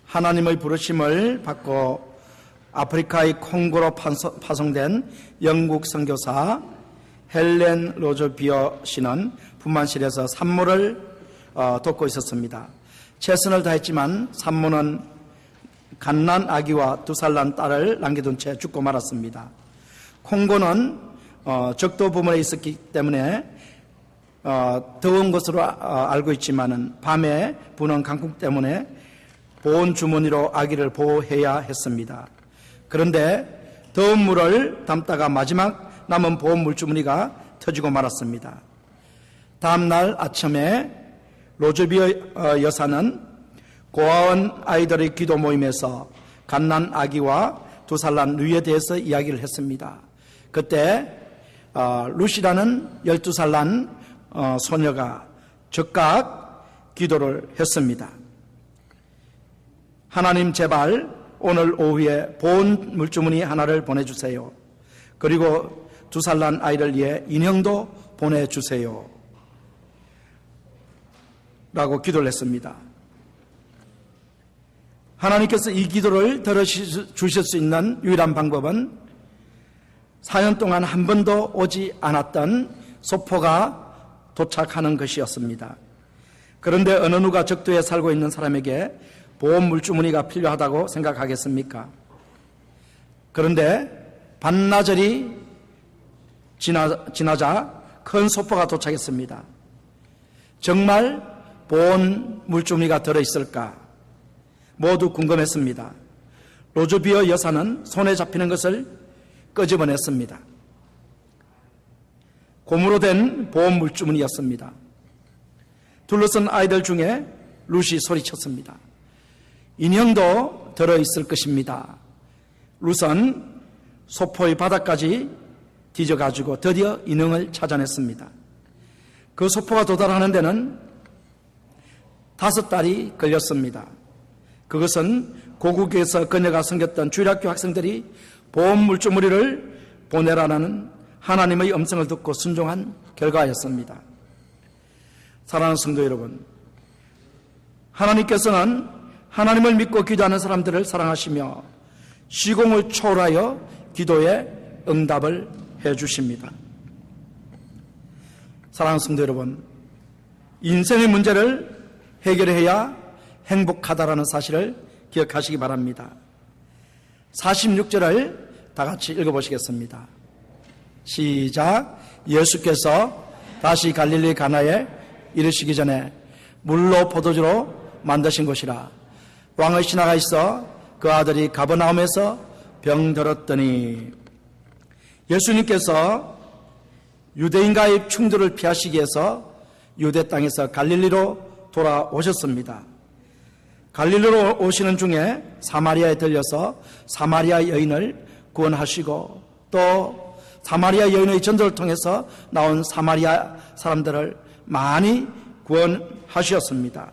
하나님의 부르심을 받고 아프리카의 콩고로 파송된 영국 선교사 헬렌 로저비어 씨는 분만실에서 산모를 돕고 있었습니다. 최선을 다했지만 산모는 갓난 아기와 2살 난 딸을 남겨둔 채 죽고 말았습니다. 콩고는 적도 부문에 있었기 때문에 더운 것으로 알고 있지만은 밤에 부는 강풍 때문에 보온 주머니로 아기를 보호해야 했습니다. 그런데 더운 물을 담다가 마지막 남은 보온 물주머니가 터지고 말았습니다. 다음 날 아침에 로즈비어 여사는 고아원 아이들의 기도 모임에서 갓난 아기와 2살 난 루이에 대해서 이야기를 했습니다. 그때 루시라는 12살 난 소녀가 즉각 기도를 했습니다. 하나님 제발 오늘 오후에 보온 물주머니 하나를 보내주세요. 그리고 2살 난 아이를 위해 인형도 보내주세요. 라고 기도를 했습니다. 하나님께서 이 기도를 들어주실 수 있는 유일한 방법은 4년 동안 한 번도 오지 않았던 소포가 도착하는 것이었습니다. 그런데 어느 누가 적도에 살고 있는 사람에게 보온 물주머니가 필요하다고 생각하겠습니까? 그런데 반나절이 지나자 큰 소포가 도착했습니다. 정말 보온 물주머니가 들어있을까? 모두 궁금했습니다. 로즈비어 여사는 손에 잡히는 것을 끄집어냈습니다. 고무로 된 보온 물주머니였습니다. 둘러선 아이들 중에 루시 소리쳤습니다. 인형도 들어있을 것입니다. 루선 소포의 바닥까지 뒤져가지고 드디어 인형을 찾아냈습니다. 그 소포가 도달하는 데는 5달이 걸렸습니다. 그것은 고국에서 그녀가 섬겼던 주일학교 학생들이 보온 물주머니를 보내라는 하나님의 음성을 듣고 순종한 결과였습니다. 사랑하는 성도 여러분, 하나님께서는 하나님을 믿고 기도하는 사람들을 사랑하시며 시공을 초월하여 기도에 응답을 해주십니다. 사랑하는 성도 여러분, 인생의 문제를 해결해야 행복하다라는 사실을 기억하시기 바랍니다. 46절을 다 같이 읽어보시겠습니다. 시작. 예수께서 다시 갈릴리 가나에 이르시기 전에 물로 포도주로 만드신 곳이라. 왕의 신하가 있어 그 아들이 가버나움에서 병들었더니, 예수님께서 유대인과의 충돌을 피하시기 위해서 유대 땅에서 갈릴리로 돌아오셨습니다. 갈릴리로 오시는 중에 사마리아에 들려서 사마리아 여인을 구원하시고, 또 사마리아 여인의 전도를 통해서 나온 사마리아 사람들을 많이 구원하셨습니다.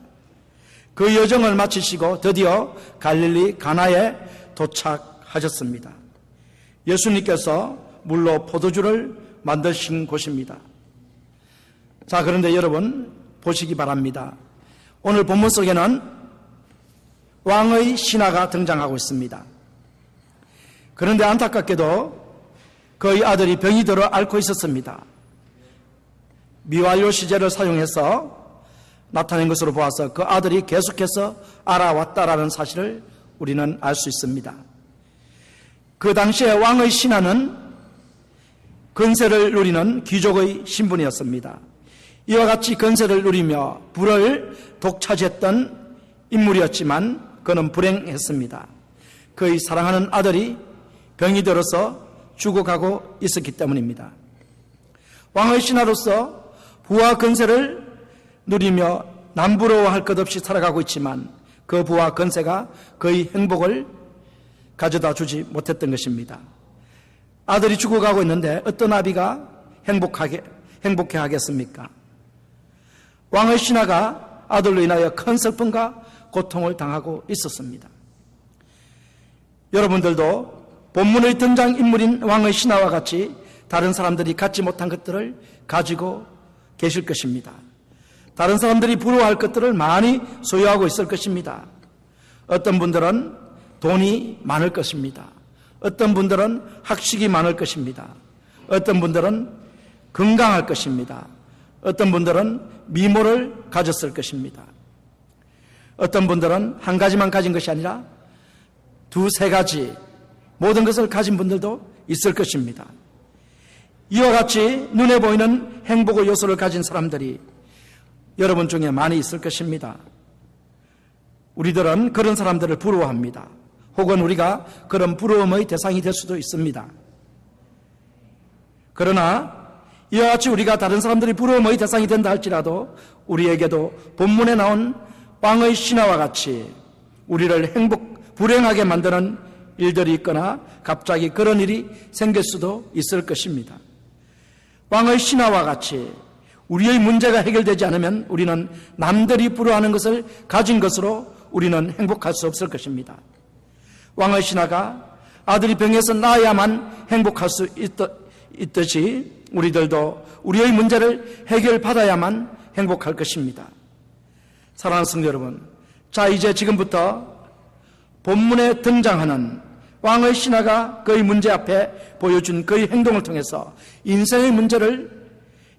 그 여정을 마치시고 드디어 갈릴리 가나에 도착하셨습니다. 예수님께서 물로 포도주를 만드신 곳입니다. 자, 그런데 여러분 보시기 바랍니다. 오늘 본문 속에는 왕의 신하가 등장하고 있습니다. 그런데 안타깝게도 그의 아들이 병이 들어 앓고 있었습니다. 미완료 시제를 사용해서 나타낸 것으로 보아서 그 아들이 계속해서 알아왔다라는 사실을 우리는 알 수 있습니다. 그 당시에 왕의 신하는 건세를 누리는 귀족의 신분이었습니다. 이와 같이 건세를 누리며 부를 독차지했던 인물이었지만 그는 불행했습니다. 그의 사랑하는 아들이 병이 들어서 죽어가고 있었기 때문입니다. 왕의 신하로서 부와 건세를 누리며 남부러워할 것 없이 살아가고 있지만 그 부와 건세가 그의 행복을 가져다 주지 못했던 것입니다. 아들이 죽어가고 있는데 어떤 아비가 행복해 하겠습니까? 왕의 신하가 아들로 인하여 큰 슬픔과 고통을 당하고 있었습니다. 여러분들도 본문의 등장인물인 왕의 신하와 같이 다른 사람들이 갖지 못한 것들을 가지고 계실 것입니다. 다른 사람들이 부러워할 것들을 많이 소유하고 있을 것입니다. 어떤 분들은 돈이 많을 것입니다. 어떤 분들은 학식이 많을 것입니다. 어떤 분들은 건강할 것입니다. 어떤 분들은 미모를 가졌을 것입니다. 어떤 분들은 한 가지만 가진 것이 아니라 두세 가지 모든 것을 가진 분들도 있을 것입니다. 이와 같이 눈에 보이는 행복의 요소를 가진 사람들이 여러분 중에 많이 있을 것입니다. 우리들은 그런 사람들을 부러워합니다. 혹은 우리가 그런 부러움의 대상이 될 수도 있습니다. 그러나 이와 같이 우리가 다른 사람들이 부러움의 대상이 된다 할지라도 우리에게도 본문에 나온 왕의 신하와 같이 우리를 불행하게 만드는 일들이 있거나 갑자기 그런 일이 생길 수도 있을 것입니다. 왕의 신하와 같이 우리의 문제가 해결되지 않으면 우리는 남들이 부러워하는 것을 가진 것으로 우리는 행복할 수 없을 것입니다. 왕의 신하가 아들이 병에서 나아야만 행복할 수 있듯이 우리들도 우리의 문제를 해결받아야만 행복할 것입니다. 사랑하는 성도 여러분, 자 이제 지금부터 본문에 등장하는 왕의 신하가 그의 문제 앞에 보여준 그의 행동을 통해서 인생의 문제를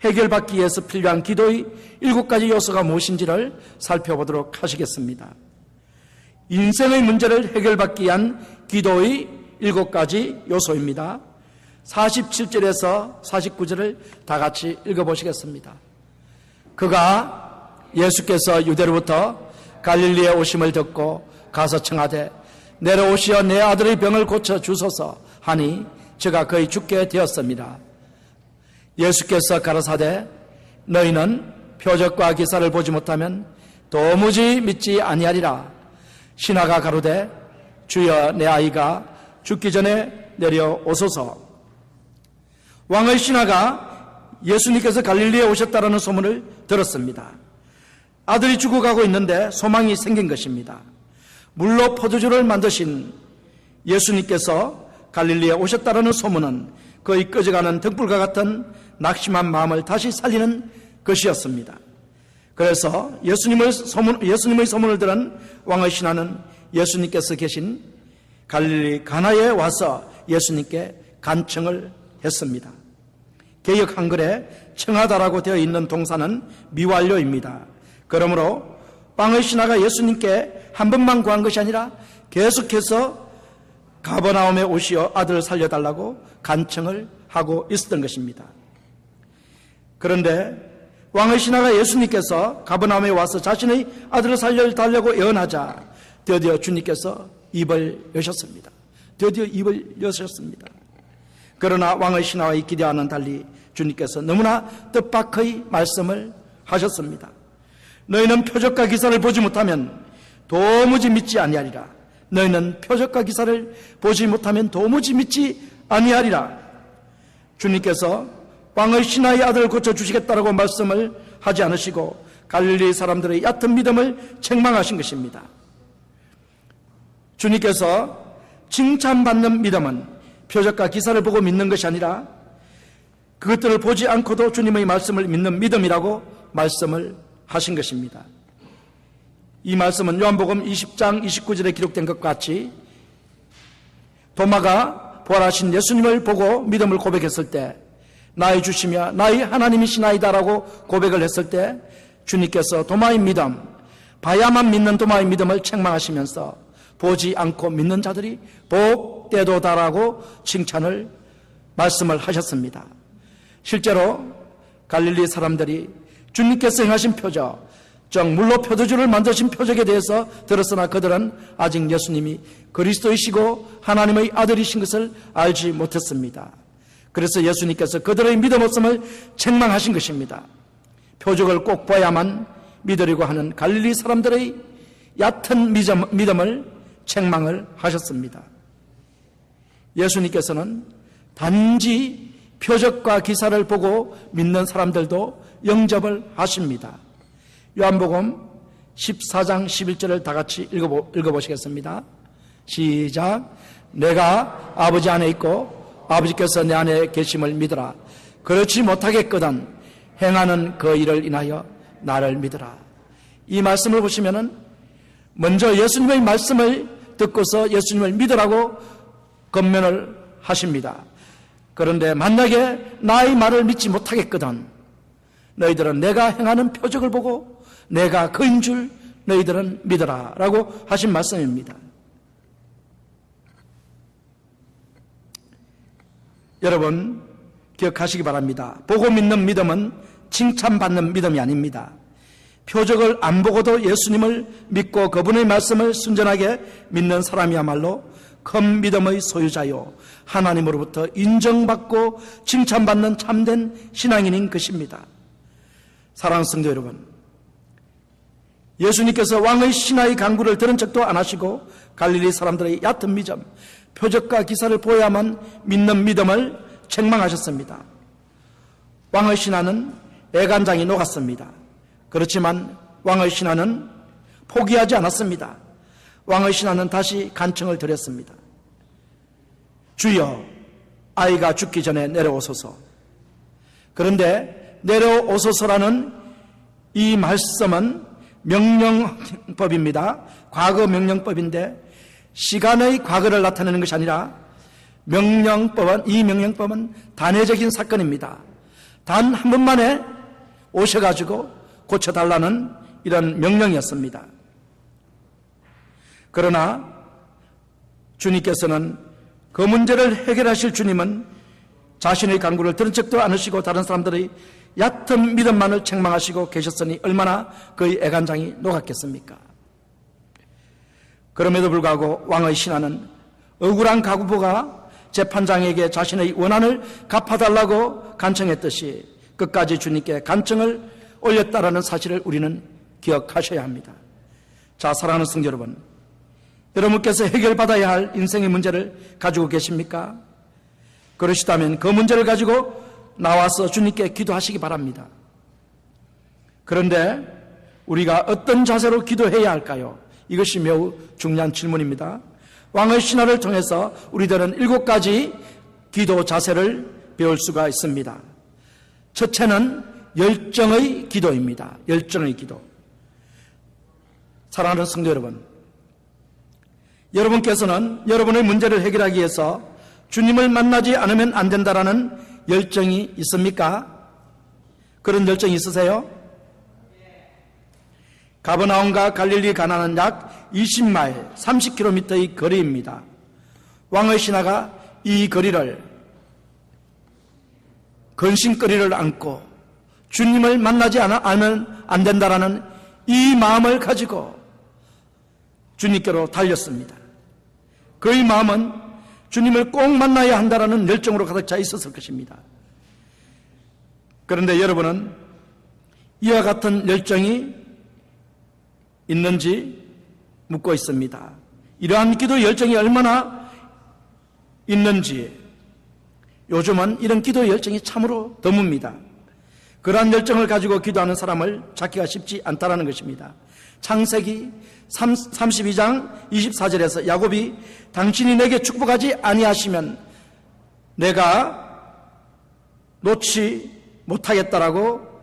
해결받기 위해서 필요한 기도의 7가지 요소가 무엇인지를 살펴보도록 하시겠습니다. 인생의 문제를 해결받기 위한 기도의 7가지 요소입니다. 47절에서 49절을 다 같이 읽어보시겠습니다. 그가 예수께서 유대로부터 갈릴리에 오심을 듣고 가서 청하되 내려오시어 내 아들의 병을 고쳐 주소서 하니 저가 거의 죽게 되었습니다. 예수께서 가라사대 너희는 표적과 기사를 보지 못하면 도무지 믿지 아니하리라. 신하가 가로되 주여 내 아이가 죽기 전에 내려오소서. 왕의 신하가 예수님께서 갈릴리에 오셨다라는 소문을 들었습니다. 아들이 죽어가고 있는데 소망이 생긴 것입니다. 물로 포도주를 만드신 예수님께서 갈릴리에 오셨다라는 소문은 거의 꺼져가는 등불과 같은 낙심한 마음을 다시 살리는 것이었습니다. 그래서 예수님의 소문을 들은 왕의 신하는 예수님께서 계신 갈릴리 가나에 와서 예수님께 간청을 했습니다. 개역 한글에 청하다라고 되어 있는 동사는 미완료입니다. 그러므로 왕의 신하가 예수님께 한 번만 구한 것이 아니라 계속해서 가버나움에 오시어 아들을 살려달라고 간청을 하고 있었던 것입니다. 그런데 왕의 신하가 예수님께서 가버나움에 와서 자신의 아들을 살려달라고 예언하자 드디어 주님께서 입을 여셨습니다. 드디어 입을 여셨습니다. 그러나 왕의 신하의 기대와는 달리 주님께서 너무나 뜻밖의 말씀을 하셨습니다. 너희는 표적과 기사를 보지 못하면 도무지 믿지 아니하리라. 너희는 표적과 기사를 보지 못하면 도무지 믿지 아니하리라. 주님께서 왕의 신하의 아들을 고쳐주시겠다라고 말씀을 하지 않으시고 갈릴리 사람들의 얕은 믿음을 책망하신 것입니다. 주님께서 칭찬받는 믿음은 표적과 기사를 보고 믿는 것이 아니라 그것들을 보지 않고도 주님의 말씀을 믿는 믿음이라고 말씀을 하신 것입니다. 이 말씀은 요한복음 20장 29절에 기록된 것과 같이 도마가 부활하신 예수님을 보고 믿음을 고백했을 때 나의 주시며 나의 하나님이시나이다라고 고백을 했을 때 주님께서 도마의 믿음, 봐야만 믿는 도마의 믿음을 책망하시면서 보지 않고 믿는 자들이 복되도다라고 칭찬을 말씀을 하셨습니다. 실제로 갈릴리 사람들이 주님께서 행하신 표적, 즉 물로 포도주를 만드신 표적에 대해서 들었으나 그들은 아직 예수님이 그리스도이시고 하나님의 아들이신 것을 알지 못했습니다. 그래서 예수님께서 그들의 믿음 없음을 책망하신 것입니다. 표적을 꼭 봐야만 믿으려고 하는 갈릴리 사람들의 얕은 믿음을 책망을 하셨습니다. 예수님께서는 단지 표적과 기사를 보고 믿는 사람들도 영접을 하십니다. 요한복음 14장 11절을 다 같이 읽어보시겠습니다. 시작. 내가 아버지 안에 있고 아버지께서 내 안에 계심을 믿으라. 그렇지 못하겠거든 행하는 그 일을 인하여 나를 믿으라. 이 말씀을 보시면은 먼저 예수님의 말씀을 듣고서 예수님을 믿으라고 권면을 하십니다. 그런데 만약에 나의 말을 믿지 못하겠거든 너희들은 내가 행하는 표적을 보고 내가 그인 줄 너희들은 믿어라 라고 하신 말씀입니다. 여러분 기억하시기 바랍니다. 보고 믿는 믿음은 칭찬받는 믿음이 아닙니다. 표적을 안 보고도 예수님을 믿고 그분의 말씀을 순전하게 믿는 사람이야말로 큰 믿음의 소유자요 하나님으로부터 인정받고 칭찬받는 참된 신앙인인 것입니다. 사랑하는 성도 여러분, 예수님께서 왕의 신하의 강구를 들은 척도 안 하시고 갈릴리 사람들의 얕은 믿음, 표적과 기사를 보여야만 믿는 믿음을 책망하셨습니다. 왕의 신하는 애간장이 녹았습니다. 그렇지만 왕의 신하는 포기하지 않았습니다. 왕의 신하는 다시 간청을 드렸습니다. 주여, 아이가 죽기 전에 내려오소서. 그런데 내려오소서라는 이 말씀은 명령법입니다. 과거 명령법인데 시간의 과거를 나타내는 것이 아니라 이 명령법은 단회적인 사건입니다. 단 한 번만에 오셔가지고 고쳐달라는 이런 명령이었습니다. 그러나 주님께서는 그 문제를 해결하실 주님은 자신의 간구를 들은 척도 않으시고 다른 사람들의 얕은 믿음만을 책망하시고 계셨으니 얼마나 그의 애간장이 녹았겠습니까? 그럼에도 불구하고 왕의 신하는 억울한 가구부가 재판장에게 자신의 원한을 갚아달라고 간청했듯이 끝까지 주님께 간청을 올렸다라는 사실을 우리는 기억하셔야 합니다. 자, 사랑하는 성도 여러분, 여러분께서 해결받아야 할 인생의 문제를 가지고 계십니까? 그러시다면 그 문제를 가지고 나와서 주님께 기도하시기 바랍니다. 그런데 우리가 어떤 자세로 기도해야 할까요? 이것이 매우 중요한 질문입니다. 왕의 신화를 통해서 우리들은 7가지 기도 자세를 배울 수가 있습니다. 첫째는 열정의 기도입니다. 열정의 기도. 사랑하는 성도 여러분, 여러분께서는 여러분의 문제를 해결하기 위해서 주님을 만나지 않으면 안 된다라는 열정이 있습니까? 그런 열정이 있으세요? 가버나움과 갈릴리 가나는 약 20마일, 30km의 거리입니다. 왕의 신하가 이 거리를 근심거리를 안고 주님을 만나지 않으면 안 된다라는 이 마음을 가지고 주님께로 달렸습니다. 그의 마음은 주님을 꼭 만나야 한다라는 열정으로 가득 차 있었을 것입니다. 그런데 여러분은 이와 같은 열정이 있는지 묻고 있습니다. 이러한 기도 열정이 얼마나 있는지 요즘은 이런 기도 열정이 참으로 드뭅니다. 그러한 열정을 가지고 기도하는 사람을 찾기가 쉽지 않다는 것입니다. 창세기 32장 24절에서 야곱이 당신이 내게 축복하지 아니하시면 내가 놓지 못하겠다라고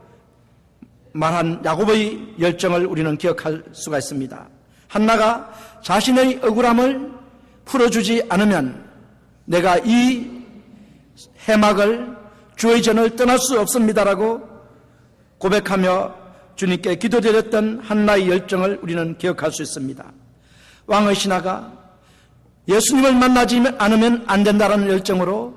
말한 야곱의 열정을 우리는 기억할 수가 있습니다. 한나가 자신의 억울함을 풀어주지 않으면 내가 이 해막을 주의 전을 떠날 수 없습니다라고 고백하며 주님께 기도드렸던 한나의 열정을 우리는 기억할 수 있습니다. 왕의 신하가 예수님을 만나지 않으면 안 된다는 열정으로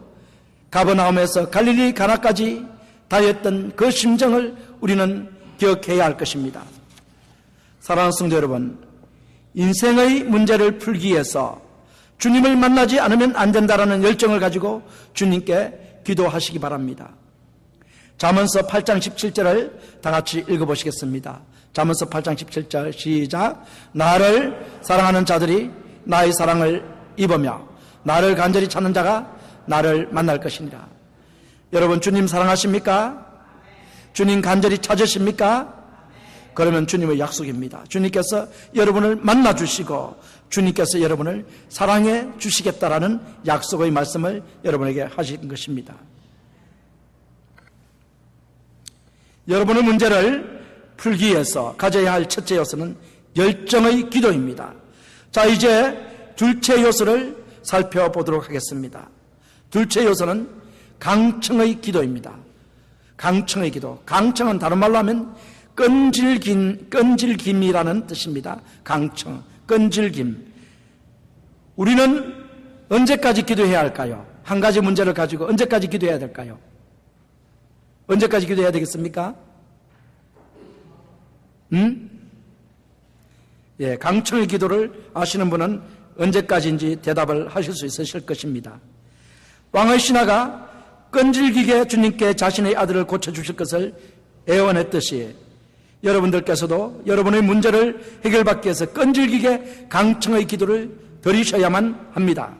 가버나움에서 갈릴리 가나까지 다녔던 그 심정을 우리는 기억해야 할 것입니다. 사랑하는 성도 여러분, 인생의 문제를 풀기 위해서 주님을 만나지 않으면 안 된다는 열정을 가지고 주님께 기도하시기 바랍니다. 잠언서 8장 17절을 다 같이 읽어보시겠습니다. 잠언서 8장 17절 시작. 나를 사랑하는 자들이 나의 사랑을 입으며 나를 간절히 찾는 자가 나를 만날 것이니라. 여러분, 주님 사랑하십니까? 주님 간절히 찾으십니까? 그러면 주님의 약속입니다. 주님께서 여러분을 만나주시고 주님께서 여러분을 사랑해 주시겠다라는 약속의 말씀을 여러분에게 하신 것입니다. 여러분의 문제를 풀기 위해서 가져야 할 첫째 요소는 열정의 기도입니다. 자, 이제 둘째 요소를 살펴보도록 하겠습니다. 둘째 요소는 강청의 기도입니다. 강청의 기도. 강청은 다른 말로 하면 끈질김이라는 뜻입니다. 강청, 끈질김. 우리는 언제까지 기도해야 할까요? 한 가지 문제를 가지고 언제까지 기도해야 될까요? 언제까지 기도해야 되겠습니까? 예, 강청의 기도를 아시는 분은 언제까지인지 대답을 하실 수 있으실 것입니다. 왕의 신하가 끈질기게 주님께 자신의 아들을 고쳐주실 것을 애원했듯이 여러분들께서도 여러분의 문제를 해결받기 위해서 끈질기게 강청의 기도를 드리셔야만 합니다.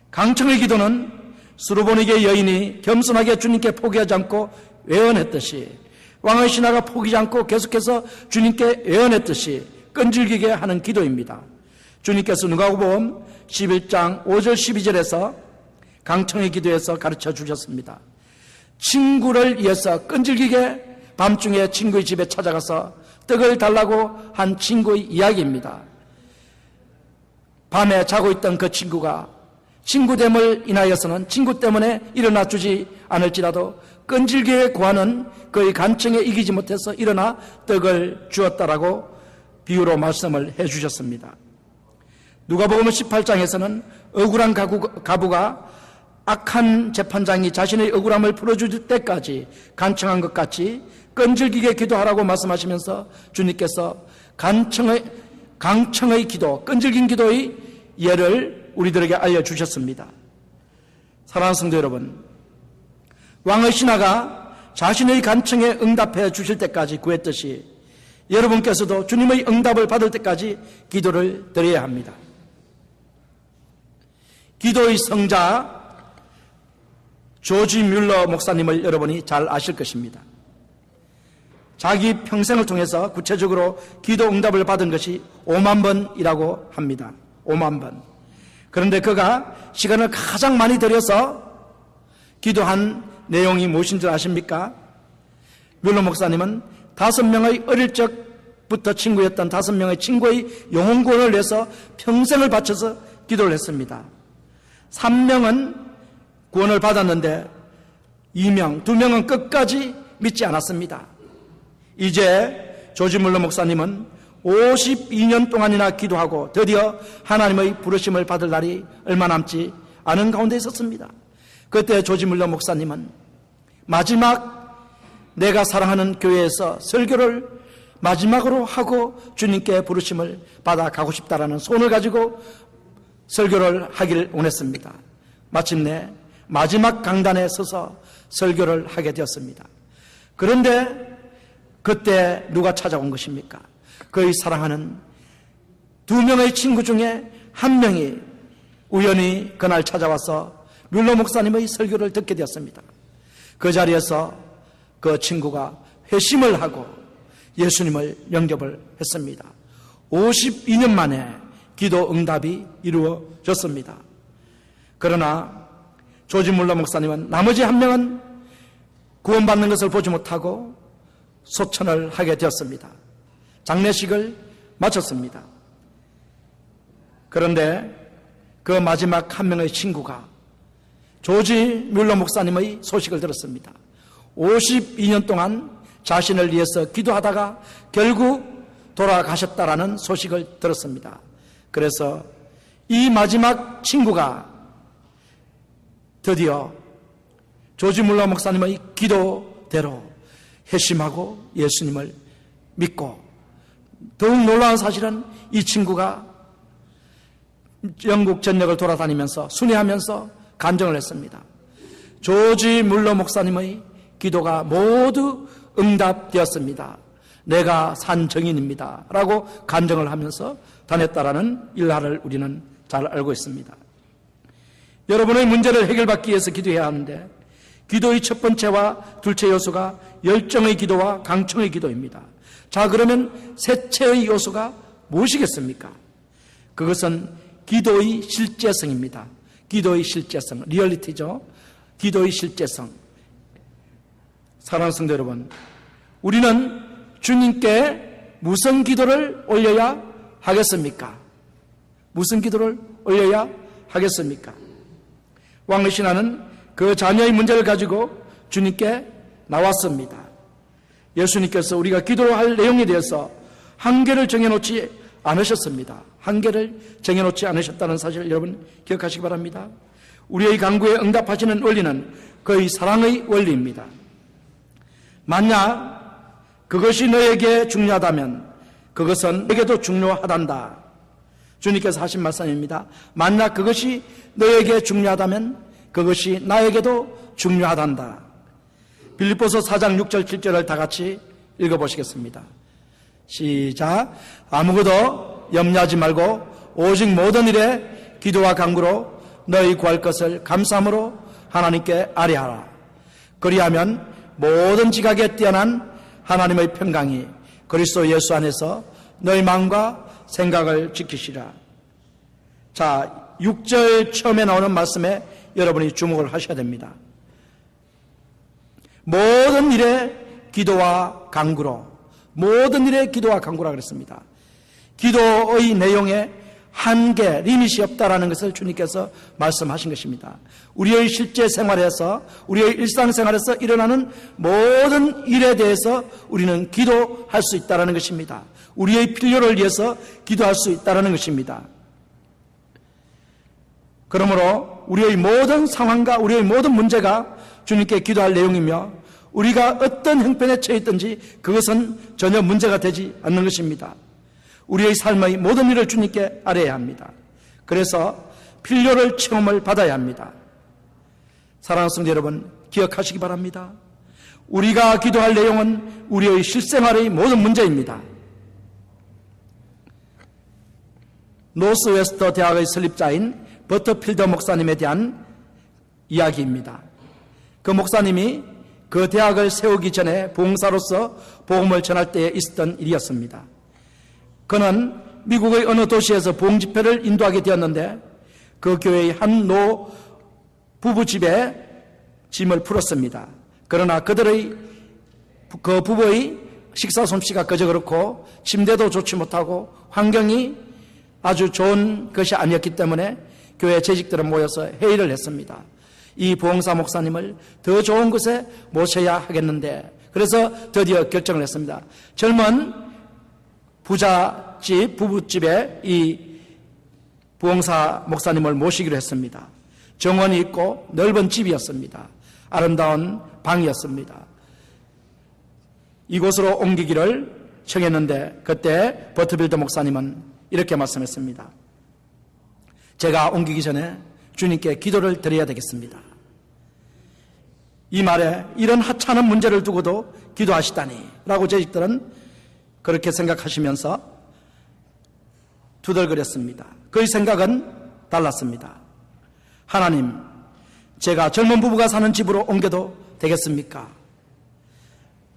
강청의 기도는 수르보니게 여인이 겸손하게 주님께 포기하지 않고 애원했듯이 왕의 신하가 포기하지 않고 계속해서 주님께 애원했듯이 끈질기게 하는 기도입니다. 주님께서 누가복음 11장 5절 12절에서 강청의 기도에서 가르쳐 주셨습니다. 친구를 위해서 끈질기게 밤중에 친구의 집에 찾아가서 떡을 달라고 한 친구의 이야기입니다. 밤에 자고 있던 그 친구가 친구됨을 인하여서는 친구 때문에 일어나 주지 않을지라도 끈질기게 구하는 그의 간청에 이기지 못해서 일어나 떡을 주었다라고 비유로 말씀을 해주셨습니다. 누가복음 18장에서는 억울한 가부가 악한 재판장이 자신의 억울함을 풀어줄 때까지 간청한 것 같이 끈질기게 기도하라고 말씀하시면서 주님께서 강청의 기도, 끈질긴 기도의 예를 우리들에게 알려주셨습니다. 사랑하는 성도 여러분, 왕의 신하가 자신의 간청에 응답해 주실 때까지 구했듯이 여러분께서도 주님의 응답을 받을 때까지 기도를 드려야 합니다. 기도의 성자 조지 뮬러 목사님을 여러분이 잘 아실 것입니다. 자기 평생을 통해서 구체적으로 기도 응답을 받은 것이 5만 번이라고 합니다. 5만 번. 그런데 그가 시간을 가장 많이 들여서 기도한 내용이 무엇인 줄 아십니까? 뮬러 목사님은 5명의 어릴 적부터 친구였던 5명의 친구의 영혼 구원을 위해서 평생을 바쳐서 기도를 했습니다. 3명은 구원을 받았는데 2명은 끝까지 믿지 않았습니다. 이제 조지 뮬러 목사님은 52년 동안이나 기도하고 드디어 하나님의 부르심을 받을 날이 얼마 남지 않은 가운데 있었습니다. 그때 조지 뮬러 목사님은 마지막 내가 사랑하는 교회에서 설교를 마지막으로 하고 주님께 부르심을 받아 가고 싶다라는 소원을 가지고 설교를 하기를 원했습니다. 마침내 마지막 강단에 서서 설교를 하게 되었습니다. 그런데 그때 누가 찾아온 것입니까? 그의 사랑하는 2명의 친구 중에 1명이 우연히 그날 찾아와서 뮬러 목사님의 설교를 듣게 되었습니다. 그 자리에서 그 친구가 회심을 하고 예수님을 영접을 했습니다. 52년 만에 기도 응답이 이루어졌습니다. 그러나 조지 뮬러 목사님은 나머지 1명은 구원받는 것을 보지 못하고 소천을 하게 되었습니다. 장례식을 마쳤습니다. 그런데 그 마지막 1명의 친구가 조지 뮬러 목사님의 소식을 들었습니다. 52년 동안 자신을 위해서 기도하다가 결국 돌아가셨다라는 소식을 들었습니다. 그래서 이 마지막 친구가 드디어 조지 뮬러 목사님의 기도대로 회심하고 예수님을 믿고, 더욱 놀라운 사실은 이 친구가 영국 전역을 돌아다니면서 순회하면서 간증을 했습니다. 조지 뮬러 목사님의 기도가 모두 응답되었습니다. 내가 산 증인입니다 라고 간증을 하면서 다녔다라는 일화를 우리는 잘 알고 있습니다. 여러분의 문제를 해결받기 위해서 기도해야 하는데, 기도의 첫 번째와 둘째 요소가 열정의 기도와 강청의 기도입니다. 자, 그러면 셋째의 요소가 무엇이겠습니까? 그것은 기도의 실제성입니다. 기도의 실제성, 리얼리티죠. 기도의 실제성. 사랑하는 성도 여러분, 우리는 주님께 무슨 기도를 올려야 하겠습니까? 무슨 기도를 올려야 하겠습니까? 왕의 신하는 그 자녀의 문제를 가지고 주님께 나왔습니다. 예수님께서 우리가 기도를 할 내용에 대해서 한계를 정해놓지 않으셨습니다. 한계를 정해놓지 않으셨다는 사실을 여러분 기억하시기 바랍니다. 우리의 간구에 응답하시는 원리는 그의 사랑의 원리입니다. 만약 그것이 너에게 중요하다면 그것은 내게도 중요하단다. 주님께서 하신 말씀입니다. 만약 그것이 너에게 중요하다면 그것이 나에게도 중요하단다. 빌립보서 4장 6절 7절을 다 같이 읽어보시겠습니다. 시작. 아무것도 염려하지 말고 오직 모든 일에 기도와 간구로 너희 구할 것을 감사함으로 하나님께 아뢰하라. 그리하면 모든 지각에 뛰어난 하나님의 평강이 그리스도 예수 안에서 너희 마음과 생각을 지키시라. 자, 6절 처음에 나오는 말씀에 여러분이 주목을 하셔야 됩니다. 모든 일에 기도와 간구로, 모든 일에 기도와 간구라 그랬습니다. 기도의 내용에 한계, 리밋이 없다라는 것을 주님께서 말씀하신 것입니다. 우리의 실제 생활에서, 우리의 일상생활에서 일어나는 모든 일에 대해서 우리는 기도할 수 있다는 것입니다. 우리의 필요를 위해서 기도할 수 있다는 것입니다. 그러므로 우리의 모든 상황과 우리의 모든 문제가 주님께 기도할 내용이며 우리가 어떤 형편에 처해 있든지 그것은 전혀 문제가 되지 않는 것입니다. 우리의 삶의 모든 일을 주님께 아뢰어야 합니다. 그래서 필요를 체험을 받아야 합니다. 사랑하는 성도 여러분, 기억하시기 바랍니다. 우리가 기도할 내용은 우리의 실생활의 모든 문제입니다. 노스웨스터 대학의 설립자인 버터필더 목사님에 대한 이야기입니다. 그 목사님이 그 대학을 세우기 전에 봉사로서 복음을 전할 때에 있었던 일이었습니다. 그는 미국의 어느 도시에서 부흥 집회를 인도하게 되었는데 그 교회의 한 노 부부집에 짐을 풀었습니다. 그러나 그들의 그 부부의 식사 솜씨가 그저 그렇고 침대도 좋지 못하고 환경이 아주 좋은 것이 아니었기 때문에 교회 재직들은 모여서 회의를 했습니다. 이 부흥사 목사님을 더 좋은 곳에 모셔야 하겠는데 그래서 드디어 결정을 했습니다. 젊은 부자집, 부부집에 이 부흥사 목사님을 모시기로 했습니다. 정원이 있고 넓은 집이었습니다. 아름다운 방이었습니다. 이곳으로 옮기기를 청했는데 그때 버터필더 목사님은 이렇게 말씀했습니다. 제가 옮기기 전에 주님께 기도를 드려야 되겠습니다. 이 말에 이런 하찮은 문제를 두고도 기도하시다니 라고 재직들은 그렇게 생각하시면서 두들거렸습니다. 그의 생각은 달랐습니다. 하나님, 제가 젊은 부부가 사는 집으로 옮겨도 되겠습니까?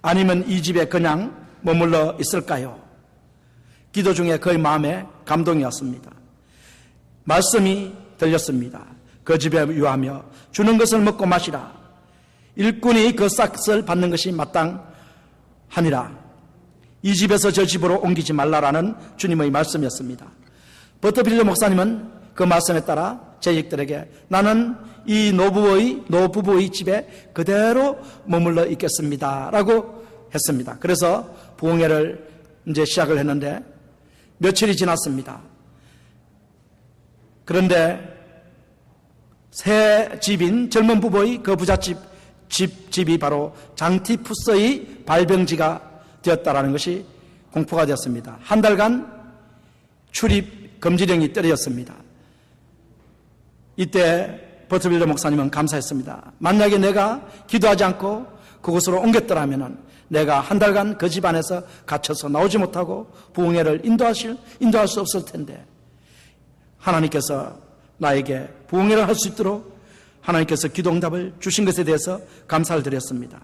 아니면 이 집에 그냥 머물러 있을까요? 기도 중에 그의 마음에 감동이 왔습니다. 말씀이 들렸습니다. 그 집에 유하며 주는 것을 먹고 마시라. 일꾼이 그 싹을 받는 것이 마땅하니라. 이 집에서 저 집으로 옮기지 말라라는 주님의 말씀이었습니다. 버터필더 목사님은 그 말씀에 따라 재직들에게 나는 이 노부부의 집에 그대로 머물러 있겠습니다 라고 했습니다. 그래서 부흥회를 이제 시작을 했는데 며칠이 지났습니다. 그런데 새 집인 젊은 부부의 그 부잣집 집이 바로 장티푸스의 발병지가 되었다라는 것이 공포가 되었습니다. 한 달간 출입 금지령이 떨어졌습니다. 이때 버터필더 목사님은 감사했습니다. 만약에 내가 기도하지 않고 그곳으로 옮겼더라면 내가 한 달간 그 집 안에서 갇혀서 나오지 못하고 부흥회를 인도할 수 없을 텐데 하나님께서 나에게 부흥회를 할 수 있도록 하나님께서 기도응답을 주신 것에 대해서 감사를 드렸습니다.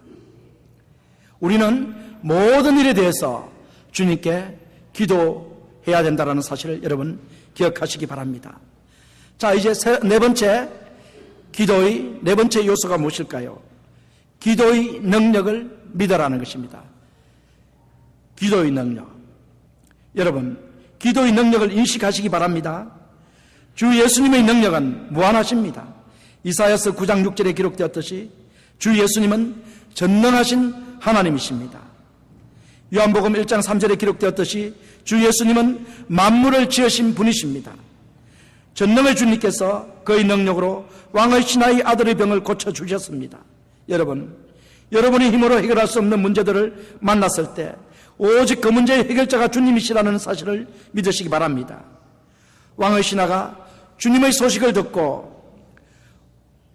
우리는 모든 일에 대해서 주님께 기도해야 된다는 사실을 여러분 기억하시기 바랍니다. 자, 이제 기도의 네 번째 요소가 무엇일까요? 기도의 능력을 믿으라는 것입니다. 기도의 능력. 여러분, 기도의 능력을 인식하시기 바랍니다. 주 예수님의 능력은 무한하십니다. 이사야서 9장 6절에 기록되었듯이 주 예수님은 전능하신 하나님이십니다. 요한복음 1장 3절에 기록되었듯이 주 예수님은 만물을 지으신 분이십니다. 전능의 주님께서 그의 능력으로 왕의 신하의 아들의 병을 고쳐주셨습니다. 여러분, 여러분의 힘으로 해결할 수 없는 문제들을 만났을 때 오직 그 문제의 해결자가 주님이시라는 사실을 믿으시기 바랍니다. 왕의 신하가 주님의 소식을 듣고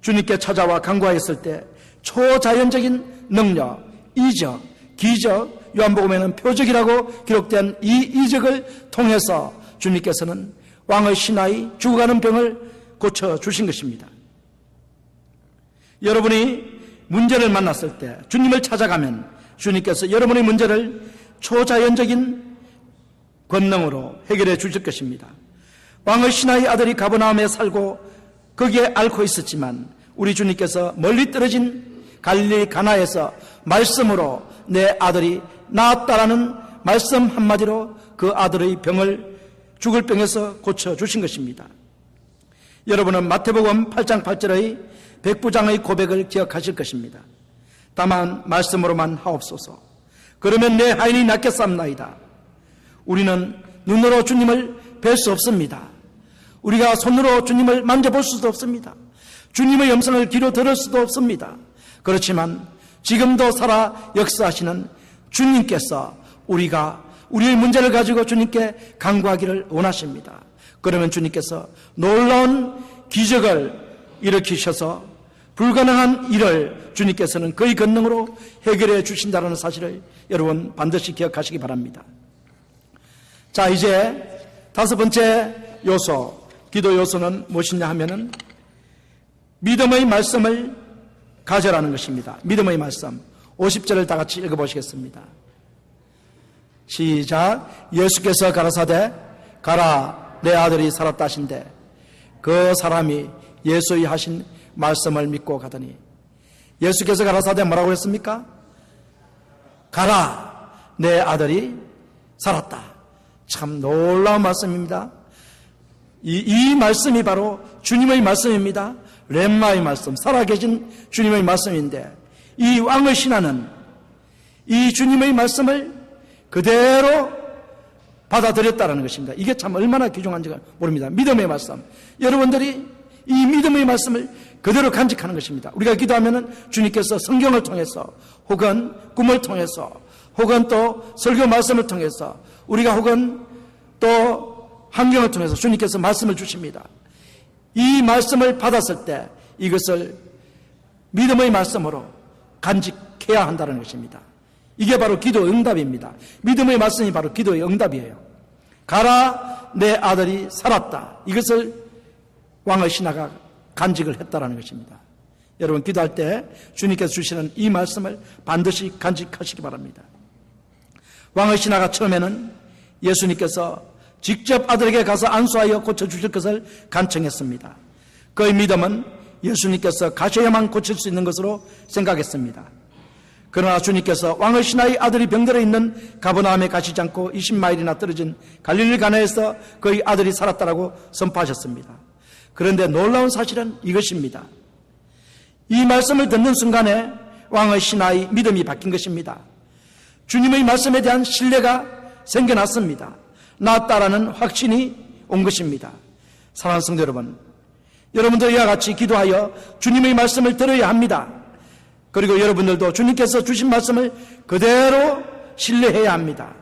주님께 찾아와 간구하였을 때 초자연적인 능력, 이적, 기적, 요한복음에는 표적이라고 기록된 이 이적을 통해서 주님께서는 왕의 신하의 죽어가는 병을 고쳐주신 것입니다. 여러분이 문제를 만났을 때 주님을 찾아가면 주님께서 여러분의 문제를 초자연적인 권능으로 해결해 주실 것입니다. 왕의 신하의 아들이 가버나움에 살고 거기에 앓고 있었지만 우리 주님께서 멀리 떨어진 갈릴리 가나에서 말씀으로 내 아들이 나았다라는 말씀 한마디로 그 아들의 병을 죽을 병에서 고쳐주신 것입니다. 여러분은 마태복음 8장 8절의 백부장의 고백을 기억하실 것입니다. 다만 말씀으로만 하옵소서. 그러면 내 하인이 낫겠사옵나이다. 우리는 눈으로 주님을 뵐 수 없습니다. 우리가 손으로 주님을 만져볼 수도 없습니다. 주님의 음성을 귀로 들을 수도 없습니다. 그렇지만 지금도 살아 역사하시는 주님께서 우리의 문제를 가지고 주님께 간구하기를 원하십니다. 그러면 주님께서 놀라운 기적을 일으키셔서 불가능한 일을 주님께서는 그의 권능으로 해결해 주신다는 사실을 여러분 반드시 기억하시기 바랍니다. 자, 이제 다섯 번째 요소, 기도 요소는 무엇이냐 하면은 믿음의 말씀을 가져라는 것입니다. 믿음의 말씀. 50절을 다 같이 읽어보시겠습니다. 시작. 예수께서 가라사대 가라 내 아들이 살았다 하신대 그 사람이 예수의 하신 말씀을 믿고 가더니 예수께서 가라사대 뭐라고 했습니까? 가라 내 아들이 살았다. 참 놀라운 말씀입니다. 이 말씀이 바로 주님의 말씀입니다. 렘마의 말씀, 살아계신 주님의 말씀인데 이 왕의 신하는 이 주님의 말씀을 그대로 받아들였다는 것입니다. 이게 참 얼마나 귀중한지가 모릅니다. 믿음의 말씀. 여러분들이 이 믿음의 말씀을 그대로 간직하는 것입니다. 우리가 기도하면은 주님께서 성경을 통해서 혹은 꿈을 통해서 혹은 또 설교 말씀을 통해서 우리가 혹은 또 환경을 통해서 주님께서 말씀을 주십니다. 이 말씀을 받았을 때 이것을 믿음의 말씀으로 간직해야 한다는 것입니다. 이게 바로 기도의 응답입니다. 믿음의 말씀이 바로 기도의 응답이에요. 가라 내 아들이 살았다. 이것을 왕의 신하가 간직을 했다는 것입니다. 여러분 기도할 때 주님께서 주시는 이 말씀을 반드시 간직하시기 바랍니다. 왕의 신하가 처음에는 예수님께서 직접 아들에게 가서 안수하여 고쳐주실 것을 간청했습니다. 그의 믿음은 예수님께서 가셔야만 고칠 수 있는 것으로 생각했습니다. 그러나 주님께서 왕의 신하의 아들이 병들어 있는 가버나움에 가시지 않고 20마일이나 떨어진 갈릴리 가나에서 그의 아들이 살았다라고 선포하셨습니다. 그런데 놀라운 사실은 이것입니다. 이 말씀을 듣는 순간에 왕의 신하의 믿음이 바뀐 것입니다. 주님의 말씀에 대한 신뢰가 생겨났습니다. 낫다라는 확신이 온 것입니다. 사랑하는 성도 여러분, 여러분도 이와 같이 기도하여 주님의 말씀을 들어야 합니다. 그리고 여러분들도 주님께서 주신 말씀을 그대로 신뢰해야 합니다.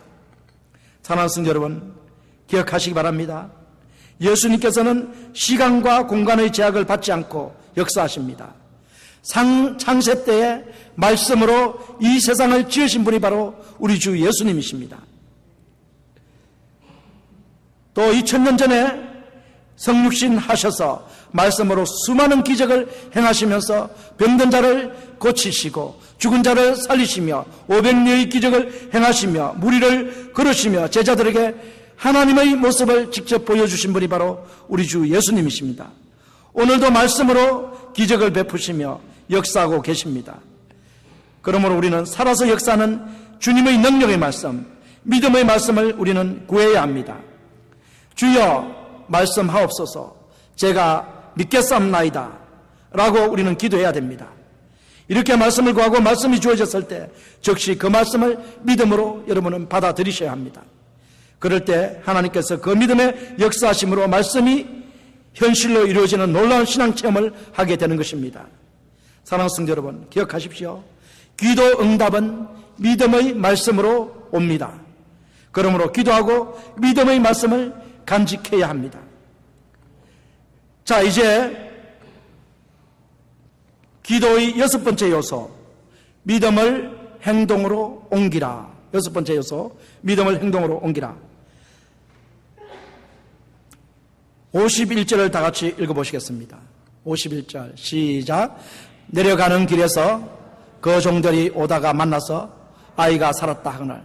사랑하는 성도 여러분, 기억하시기 바랍니다. 예수님께서는 시간과 공간의 제약을 받지 않고 역사하십니다. 창세 때의 말씀으로 이 세상을 지으신 분이 바로 우리 주 예수님이십니다. 또 2000년 전에 성육신 하셔서 말씀으로 수많은 기적을 행하시면서 병든 자를 고치시고 죽은 자를 살리시며 500리의 기적을 행하시며 무리를 걸으시며 제자들에게 하나님의 모습을 직접 보여주신 분이 바로 우리 주 예수님이십니다. 오늘도 말씀으로 기적을 베푸시며 역사하고 계십니다. 그러므로 우리는 살아서 역사하는 주님의 능력의 말씀, 믿음의 말씀을 우리는 구해야 합니다. 주여 말씀하옵소서, 제가 믿겠사옵나이다 라고 우리는 기도해야 됩니다. 이렇게 말씀을 구하고 말씀이 주어졌을 때 즉시 그 말씀을 믿음으로 여러분은 받아들이셔야 합니다. 그럴 때 하나님께서 그 믿음의 역사하심으로 말씀이 현실로 이루어지는 놀라운 신앙 체험을 하게 되는 것입니다. 사랑하는 성도 여러분, 기억하십시오. 기도 응답은 믿음의 말씀으로 옵니다. 그러므로 기도하고 믿음의 말씀을 간직해야 합니다. 자, 이제 기도의 6번째 요소, 믿음을 행동으로 옮기라. 6번째 요소, 믿음을 행동으로 옮기라. 51절을 다 같이 읽어보시겠습니다. 51절 시작. 내려가는 길에서 그 종들이 오다가 만나서 아이가 살았다 하거늘.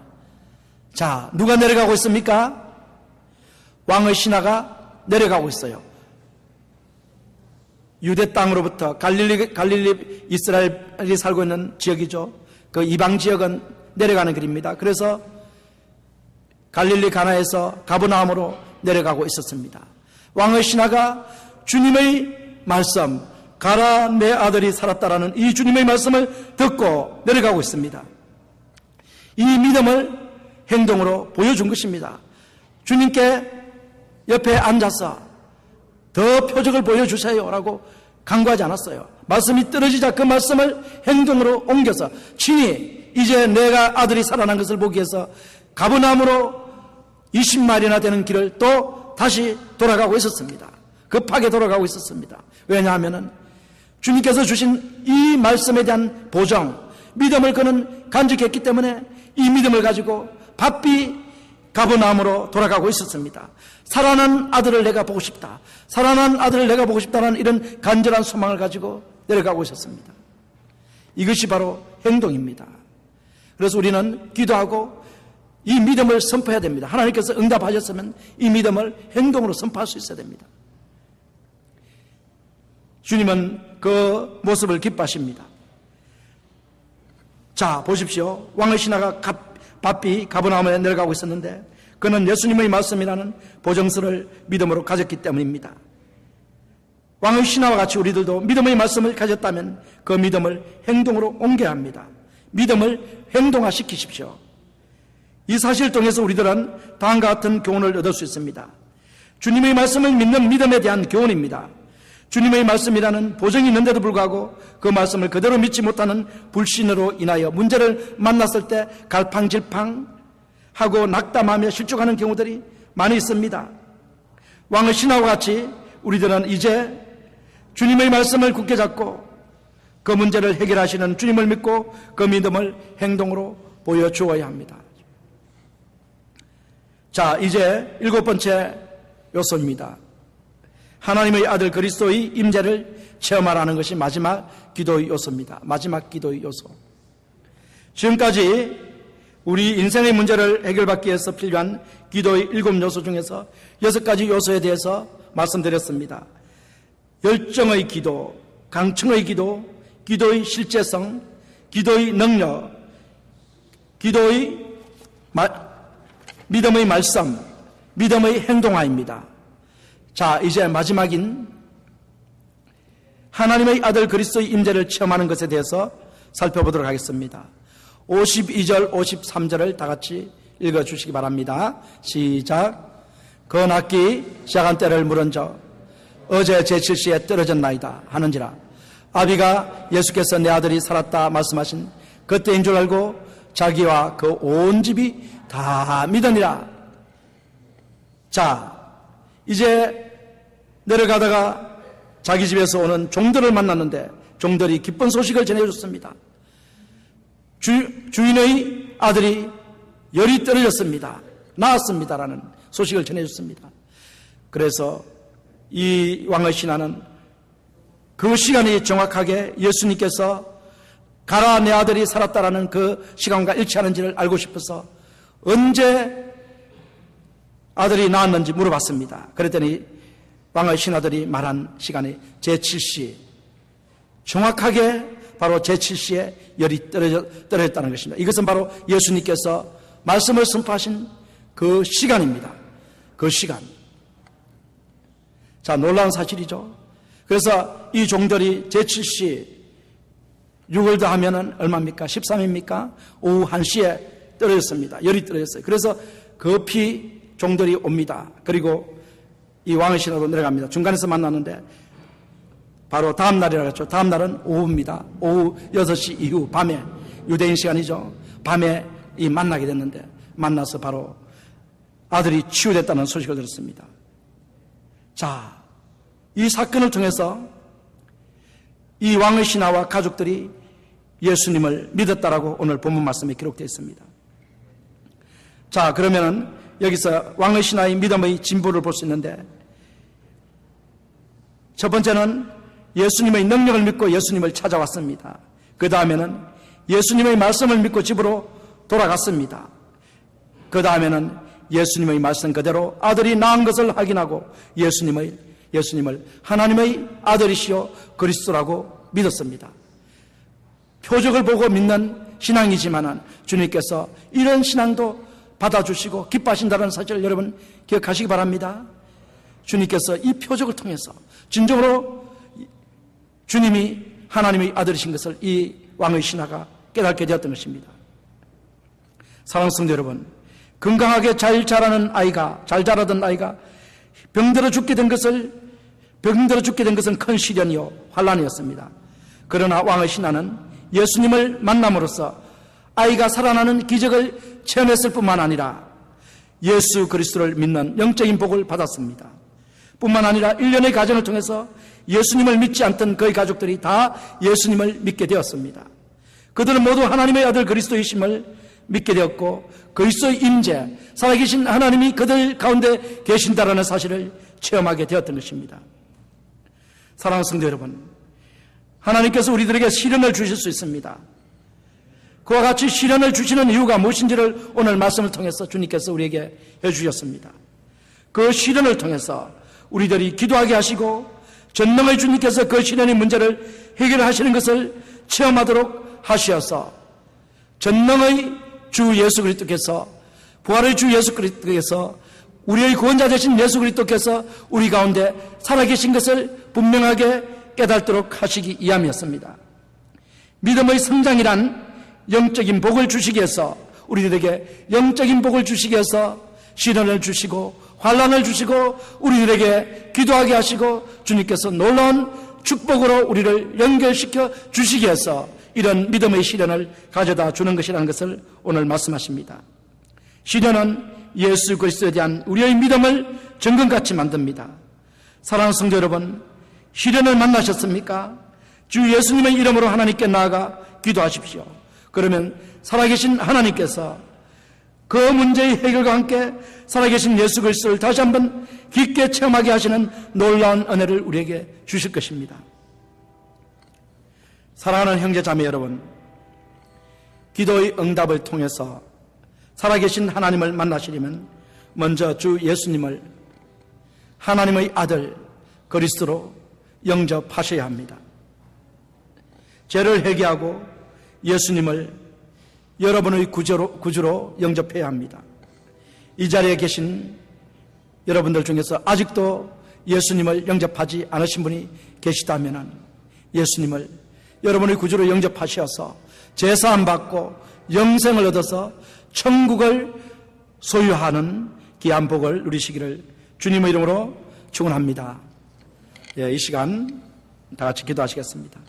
자, 누가 내려가고 있습니까? 왕의 신하가 내려가고 있어요. 유대 땅으로부터 갈릴리 이스라엘이 살고 있는 지역이죠. 그 이방 지역은 내려가는 길입니다. 그래서 갈릴리 가나에서 가버나움으로 내려가고 있었습니다. 왕의 신하가 주님의 말씀, 가라 내 아들이 살았다라는 이 주님의 말씀을 듣고 내려가고 있습니다. 이 믿음을 행동으로 보여준 것입니다. 주님께 옆에 앉아서 더 표적을 보여주세요 라고 간구하지 않았어요. 말씀이 떨어지자 그 말씀을 행동으로 옮겨서 친히 이제 내가 아들이 살아난 것을 보기 위해서 가버나움으로 20마일이나 되는 길을 또 다시 돌아가고 있었습니다. 급하게 돌아가고 있었습니다. 왜냐하면 주님께서 주신 이 말씀에 대한 보정, 믿음을 그는 간직했기 때문에 이 믿음을 가지고 바삐 가버나움으로 돌아가고 있었습니다. 살아난 아들을 내가 보고 싶다. 살아난 아들을 내가 보고 싶다는 이런 간절한 소망을 가지고 내려가고 있었습니다. 이것이 바로 행동입니다. 그래서 우리는 기도하고 이 믿음을 선포해야 됩니다. 하나님께서 응답하셨으면 이 믿음을 행동으로 선포할 수 있어야 됩니다. 주님은 그 모습을 기뻐하십니다. 자, 보십시오. 왕의 신하가 바삐 가버나움에 내려가고 있었는데 그는 예수님의 말씀이라는 보정서를 믿음으로 가졌기 때문입니다. 왕의 신하와 같이 우리들도 믿음의 말씀을 가졌다면 그 믿음을 행동으로 옮겨야 합니다. 믿음을 행동화시키십시오. 이 사실을 통해서 우리들은 다음과 같은 교훈을 얻을 수 있습니다. 주님의 말씀을 믿는 믿음에 대한 교훈입니다. 주님의 말씀이라는 보정이 있는데도 불구하고 그 말씀을 그대로 믿지 못하는 불신으로 인하여 문제를 만났을 때 갈팡질팡하고 낙담하며 실족하는 경우들이 많이 있습니다. 왕의 신하와 같이 우리들은 이제 주님의 말씀을 굳게 잡고 그 문제를 해결하시는 주님을 믿고 그 믿음을 행동으로 보여주어야 합니다. 자, 이제 7번째 요소입니다. 하나님의 아들 그리스도의 임재를 체험하라는 것이 마지막 기도의 요소입니다. 마지막 기도의 요소. 지금까지 우리 인생의 문제를 해결받기 위해서 필요한 기도의 7 요소 중에서 6가지 요소에 대해서 말씀드렸습니다. 열정의 기도, 강청의 기도, 기도의 실제성, 기도의 능력, 기도의 믿음의 말씀, 믿음의 행동화입니다. 자, 이제 마지막인 하나님의 아들 그리스도의 임재를 체험하는 것에 대해서 살펴보도록 하겠습니다. 52절, 53절을 다 같이 읽어주시기 바랍니다. 시작. 그 낫기 시작한 때를 물은 저 어제 제7시에 떨어졌나이다 하는지라. 아비가 예수께서 내 아들이 살았다 말씀하신 그때인 줄 알고 자기와 그 온 집이 다 믿으니라. 자, 이제 내려가다가 자기 집에서 오는 종들을 만났는데 종들이 기쁜 소식을 전해줬습니다. 주인의 아들이 열이 떨어졌습니다. 나았습니다라는 소식을 전해줬습니다. 그래서 이 왕의 신하는 그 시간이 정확하게 예수님께서 가라 내 아들이 살았다라는 그 시간과 일치하는지를 알고 싶어서 언제 아들이 나았는지 물어봤습니다. 그랬더니 왕의 신하들이 말한 시간이 제7시, 정확하게 바로 제7시에 열이 떨어졌다는 것입니다. 이것은 바로 예수님께서 말씀을 선포하신 그 시간입니다. 그 시간. 자, 놀라운 사실이죠. 그래서 이 종들이 제7시 6월 더하면은 얼마입니까? 13입니까? 오후 1시에 떨어졌습니다. 열이 떨어졌어요. 그래서 급히 종들이 옵니다. 그리고 이 왕의 신하도 내려갑니다. 중간에서 만났는데 바로 다음 날이라고 했죠. 다음 날은 오후입니다. 오후 6시 이후 밤에, 유대인 시간이죠. 밤에 이 만나게 됐는데 만나서 바로 아들이 치유됐다는 소식을 들었습니다. 자, 이 사건을 통해서 이 왕의 신하와 가족들이 예수님을 믿었다라고 오늘 본문 말씀에 기록되어 있습니다. 자, 그러면은 여기서 왕의 신하의 믿음의 진보를 볼 수 있는데, 첫 번째는 예수님의 능력을 믿고 예수님을 찾아왔습니다. 그 다음에는 예수님의 말씀을 믿고 집으로 돌아갔습니다. 그 다음에는 예수님의 말씀 그대로 아들이 낳은 것을 확인하고 예수님을 하나님의 아들이시요 그리스도라고 믿었습니다. 표적을 보고 믿는 신앙이지만 주님께서 이런 신앙도 받아주시고 기뻐하신다는 사실을 여러분 기억하시기 바랍니다. 주님께서 이 표적을 통해서 진정으로 주님이 하나님의 아들이신 것을 이 왕의 신하가 깨닫게 되었던 것입니다. 사랑하는 성도 여러분, 건강하게 잘 자라던 아이가 병들어 죽게 된 것은 큰 시련이요 환난이었습니다. 그러나 왕의 신하는 예수님을 만남으로써 아이가 살아나는 기적을 체험했을 뿐만 아니라 예수 그리스도를 믿는 영적인 복을 받았습니다. 뿐만 아니라 일련의 가정을 통해서 예수님을 믿지 않던 그의 가족들이 다 예수님을 믿게 되었습니다. 그들은 모두 하나님의 아들 그리스도이심을 믿게 되었고 그리스도의 임재, 살아계신 하나님이 그들 가운데 계신다라는 사실을 체험하게 되었던 것입니다. 사랑하는 성도 여러분, 하나님께서 우리들에게 시련을 주실 수 있습니다. 그와 같이 시련을 주시는 이유가 무엇인지를 오늘 말씀을 통해서 주님께서 우리에게 해주셨습니다. 그 시련을 통해서 우리들이 기도하게 하시고 전능의 주님께서 그 시련의 문제를 해결하시는 것을 체험하도록 하시어서 전능의 주 예수 그리스도께서, 부활의 주 예수 그리스도께서, 우리의 구원자 되신 예수 그리스도께서 우리 가운데 살아계신 것을 분명하게 깨닫도록 하시기 위함이었습니다. 믿음의 성장이란 영적인 복을 주시기 위해서, 우리들에게 영적인 복을 주시기 위해서 시련을 주시고 환난을 주시고 우리들에게 기도하게 하시고 주님께서 놀라운 축복으로 우리를 연결시켜 주시기 위해서 이런 믿음의 시련을 가져다 주는 것이라는 것을 오늘 말씀하십니다. 시련은 예수 그리스도에 대한 우리의 믿음을 정금같이 만듭니다. 사랑하는 성도 여러분, 시련을 만나셨습니까? 주 예수님의 이름으로 하나님께 나아가 기도하십시오. 그러면 살아계신 하나님께서 그 문제의 해결과 함께 살아계신 예수 그리스도를 다시 한번 깊게 체험하게 하시는 놀라운 은혜를 우리에게 주실 것입니다. 사랑하는 형제 자매 여러분, 기도의 응답을 통해서 살아계신 하나님을 만나시려면 먼저 주 예수님을 하나님의 아들 그리스도로 영접하셔야 합니다. 죄를 회개하고 예수님을 여러분의 구주로 영접해야 합니다. 이 자리에 계신 여러분들 중에서 아직도 예수님을 영접하지 않으신 분이 계시다면 예수님을 여러분의 구주로 영접하셔서 제사함 받고 영생을 얻어서 천국을 소유하는 귀한 복을 누리시기를 주님의 이름으로 축원합니다. 이 시간 다 같이 기도하시겠습니다.